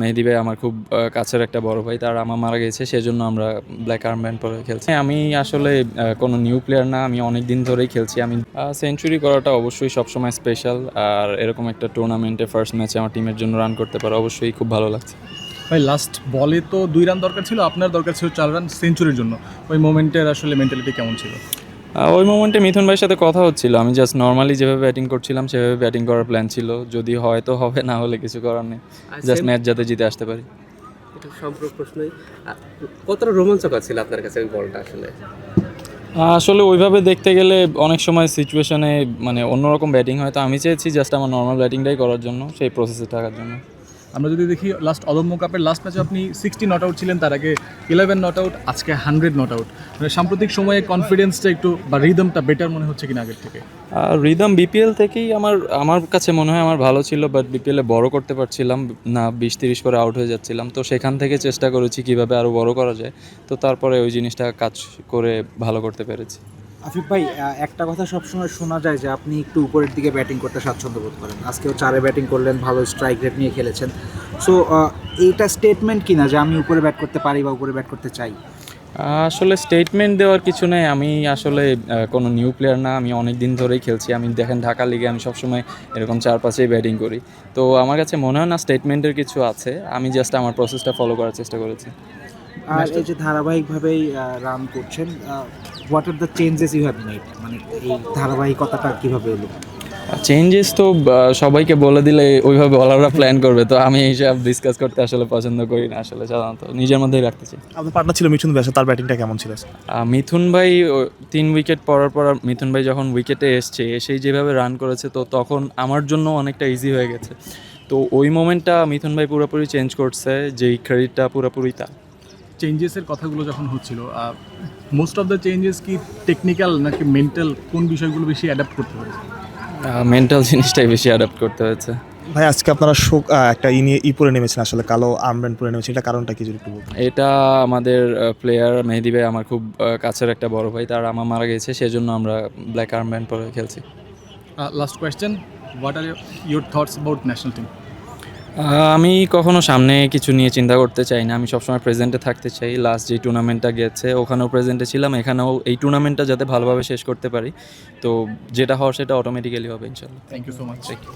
মেহেদী ভাই আমার খুব কাছের একটা বড় ভাই, তার আমা মারা গেছে, সেজন্য আমরা ব্ল্যাক আর্মব্যান্ড পরে খেলছি। আমি আসলে কোনো নিউ প্লেয়ার না, আমি অনেক দিন ধরেই খেলছি। আমি সেঞ্চুরি করাটা অবশ্যই সবসময় স্পেশাল, আর এরকম একটা টুর্নামেন্টে ফার্স্ট ম্যাচে আমার টিমের জন্য রান করতে পারে অবশ্যই খুব ভালো লাগছে। ভাই লাস্ট বলে তো 2 রান দরকার ছিল, আপনার দরকার ছিল 4 রান সেঞ্চুরির জন্য। ওই মোমেন্টের আসলে মেন্টালিটি কেমন ছিল? ওই মোমেন্টে মিথুন ভাইয়ের সাথে কথা হচ্ছিল, আমি জাস্ট নর্মালি যেভাবে ব্যাটিং করছিলাম সেভাবে ব্যাটিং করার প্ল্যান ছিল। যদি হয় তো হবে, না হলে কিছু করার নেই, জাস্ট ম্যাচ যাতে জিতে আসতে পারি। এটা সম্পর্ক প্রশ্নই। কতটা রোমাঞ্চকর ছিল আপনার কাছে ওই বলটা আসলে? আসলে ওইভাবে দেখতে গেলে অনেক সময় সিচুয়েশনে মানে অন্যরকম ব্যাটিং হয়, তো আমি চেয়েছি জাস্ট আমার নর্মাল ব্যাটিংটাই করার জন্য, সেই প্রসেসে থাকার জন্য। আমরা যদি দেখি লাস্ট অদম্য কাপের লাস্ট ম্যাচে আপনি 60 নট আউট ছিলেন, তার আগে 11 নট আউট, আজকে 100 নট আউট। মানে সাম্প্রতিক সময়ে কনফিডেন্সটা একটু বা রিদমটা বেটার মনে হচ্ছে কিনা আগের থেকে? রিদম বিপিএল থেকেই আমার কাছে মনে হয় আমার ভালো ছিল, বাট বিপিএলে বড় করতে পারছিলাম না, 20-30 করে আউট হয়ে যাচ্ছিলাম। তো সেখান থেকে চেষ্টা করেছি কীভাবে আরও বড় করা যায়, তো তারপরে ওই জিনিসটা কাজ করে ভালো করতে পেরেছি। আফিফ ভাই, একটা কথা সবসময় শোনা যায় যে আপনি একটু উপরের দিকে ব্যাটিং করতে স্বাচ্ছন্দ্য বোধ করেন। আজকেও 4-এ ব্যাটিং করলেন, ভালো স্ট্রাইক রেট নিয়ে খেলেছেন। সো এইটা স্টেটমেন্ট কিনা যে আমি উপরে ব্যাট করতে পারি বা উপরে ব্যাট করতে চাই? আসলে স্টেটমেন্ট দেওয়ার কিছু নেই। আমি আসলে কোনো নিউ প্লেয়ার না, আমি অনেক দিন ধরেই খেলছি। আমি দেখেন ঢাকা লিগে আমি সবসময় এরকম 4-5-এই ব্যাটিং করি। তো আমার কাছে মনে হয় না স্টেটমেন্টের কিছু আছে, আমি জাস্ট আমার প্রসেসটা ফলো করার চেষ্টা করেছি। আর এই যে ধারাবাহিকভাবেই রান করছেন, what are the changes you have made, মানে এই ধারাবাহিকতাটা কীভাবে এলো? চেঞ্জেস তো সবাইকে বলে দিলে ওইভাবে বলাররা প্ল্যান করবে, তো আমি এইসব ডিসকাস করতে আসলে পছন্দ করি না, আসলে সাধারণত নিজের মধ্যেই রাখতে চাই। আপনার পার্টনার ছিল মিঠুন ভাই, তার ব্যাটিংটা কেমন ছিল? মিথুন ভাই 3 উইকেট পড়ার পর মিথুন ভাই যখন উইকেটে এসেই যেভাবে রান করেছে, তো তখন আমার জন্য অনেকটা ইজি হয়ে গেছে। তো ওই মোমেন্টটা মিথুন ভাই পুরোপুরি চেঞ্জ করছে, যেই ক্রেডিটটা পুরোপুরি তার। চেঞ্জেসের কথাগুলো যখন হচ্ছিল, মোস্ট অফ দ্য চেঞ্জেস কি টেকনিক্যাল নাকি মেন্টাল, কোন বিষয়গুলো বেশি অ্যাডাপ্ট করতে হয়েছে? মেন্টাল জিনিসটাই বেশি অ্যাডাপ্ট করতে হয়েছে। ভাই আজকে আপনারা একটা পরে নেমেছেন, আসলে কালো আর্মব্যান্ড পরে নেমেছেন, এটা কারণটা কি যদি একটু বলতেন? এটা আমাদের প্লেয়ার মেহেদী ভাই আমার খুব কাছের একটা বড় ভাই, তার আমা মারা গেছে, সেজন্য আমরা ব্ল্যাক আর্মব্যান্ড পরে খেলছি। Last question, what are your thoughts about national team? আমি কখনো সামনে কিছু নিয়ে চিন্তা করতে চাই না, আমি সবসময় প্রেজেন্টে থাকতে চাই। লাস্ট যে টুর্নামেন্টটা গেছে ওখানেও প্রেজেন্টে ছিলাম, এখানেও এই টুর্নামেন্টটা যাতে ভালোভাবে শেষ করতে পারি, তো যেটা হওয়ার সেটা অটোমেটিক্যালি হবে ইনশাল্লাহ। Thank you so much.